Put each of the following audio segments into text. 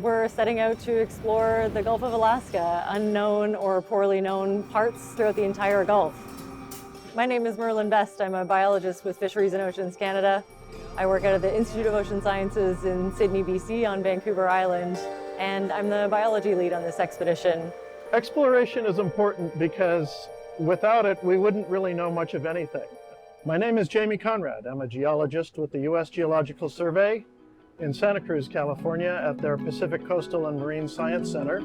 We're setting out to explore the Gulf of Alaska, unknown or poorly known parts throughout the entire Gulf. My name is Merlin Best. I'm a biologist with Fisheries and Oceans Canada. I work out of the Institute of Ocean Sciences in Sydney, BC on Vancouver Island, and I'm the biology lead on this expedition. Exploration is important because without it, we wouldn't really know much of anything. My name is Jamie Conrad. I'm a geologist with the U.S. Geological Survey in Santa Cruz, California at their Pacific Coastal and Marine Science Center.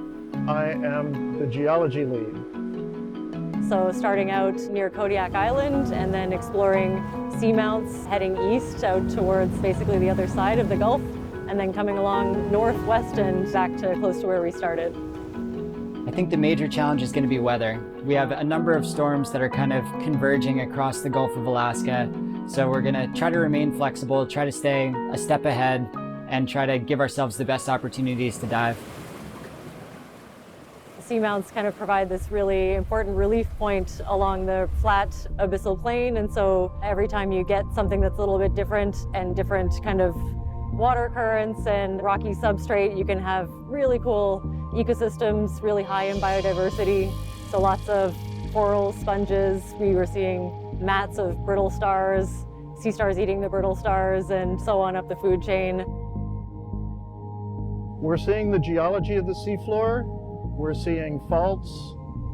I am the geology lead. So starting out near Kodiak Island and then exploring seamounts, heading east out towards basically the other side of the Gulf, and then coming along northwest and back to close to where we started. I think the major challenge is going to be weather. We have a number of storms that are kind of converging across the Gulf of Alaska. So we're going to try to remain flexible, try to stay a step ahead, and try to give ourselves the best opportunities to dive. Seamounts kind of provide this really important relief point along the flat abyssal plain, and so every time you get something that's a little bit different and different kind of water currents and rocky substrate, you can have really cool ecosystems, really high in biodiversity. So lots of coral sponges. We were seeing mats of brittle stars, sea stars eating the brittle stars, and so on up the food chain. We're seeing the geology of the seafloor. We're seeing faults.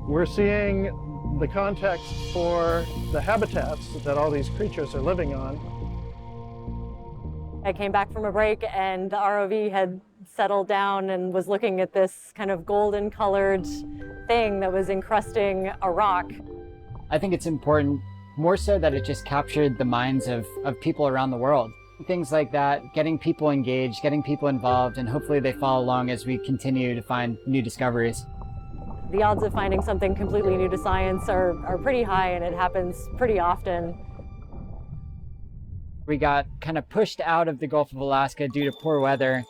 We're seeing the context for the habitats that all these creatures are living on. I came back from a break and the ROV had settled down and was looking at this kind of golden colored thing that was encrusting a rock. I think it's important, more so that it just captured the minds of people around the world. Things like that, getting people engaged, getting people involved, and hopefully they follow along as we continue to find new discoveries. The odds of finding something completely new to science are pretty high, and it happens pretty often. We got kind of pushed out of the Gulf of Alaska due to poor weather.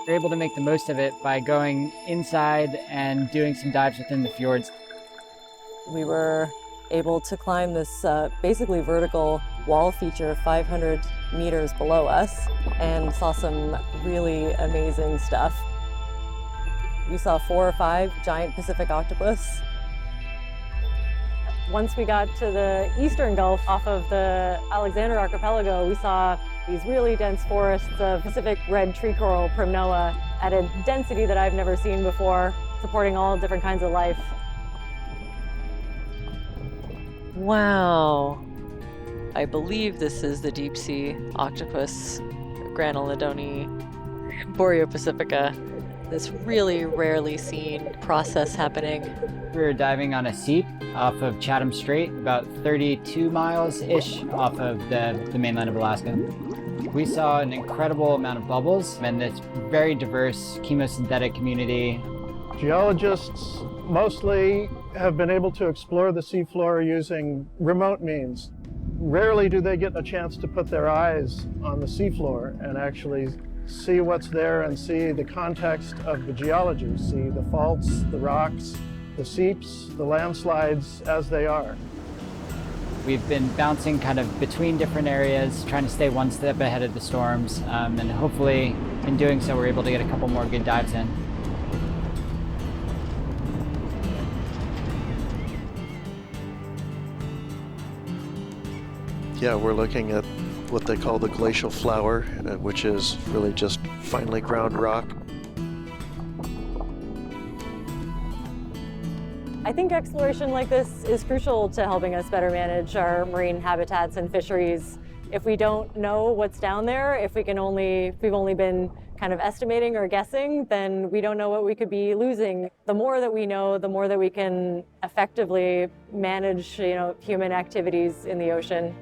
We were able to make the most of it by going inside and doing some dives within the fjords. We were able to climb this basically vertical wall feature 500 meters below us and saw some really amazing stuff. We saw 4 or 5 giant Pacific octopus. Once we got to the eastern Gulf off of the Alexander Archipelago, we saw these really dense forests of Pacific red tree coral primnoa at a density that I've never seen before, supporting all different kinds of life. Wow. I believe this is the deep sea octopus, Granulodone boreopacifica. This really rarely seen process happening. We were diving on a seep off of Chatham Strait, about 32 miles-ish off of the mainland of Alaska. We saw an incredible amount of bubbles and this very diverse chemosynthetic community. Geologists mostly have been able to explore the seafloor using remote means. Rarely do they get a chance to put their eyes on the seafloor and actually see what's there and see the context of the geology, see the faults, the rocks, the seeps, the landslides as they are. We've been bouncing kind of between different areas, trying to stay one step ahead of the storms, and hopefully in doing so we're able to get a couple more good dives in. Yeah, we're looking at what they call the glacial flour, which is really just finely ground rock. I think exploration like this is crucial to helping us better manage our marine habitats and fisheries. If we don't know what's down there, if we've only been kind of estimating or guessing, then we don't know what we could be losing. The more that we know, the more that we can effectively manage, human activities in the ocean.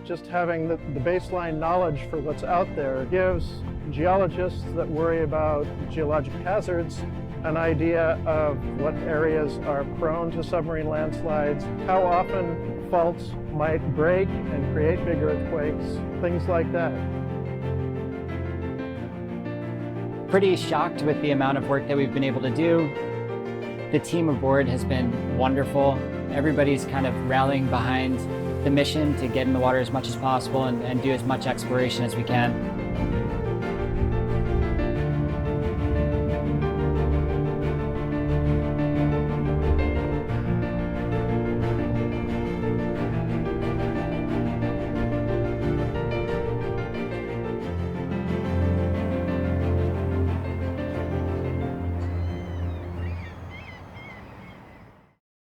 Just having the baseline knowledge for what's out there gives geologists that worry about geologic hazards an idea of what areas are prone to submarine landslides, how often faults might break and create big earthquakes, things like that. Pretty shocked with the amount of work that we've been able to do. The team aboard has been wonderful. Everybody's kind of rallying behind the mission to get in the water as much as possible and do as much exploration as we can.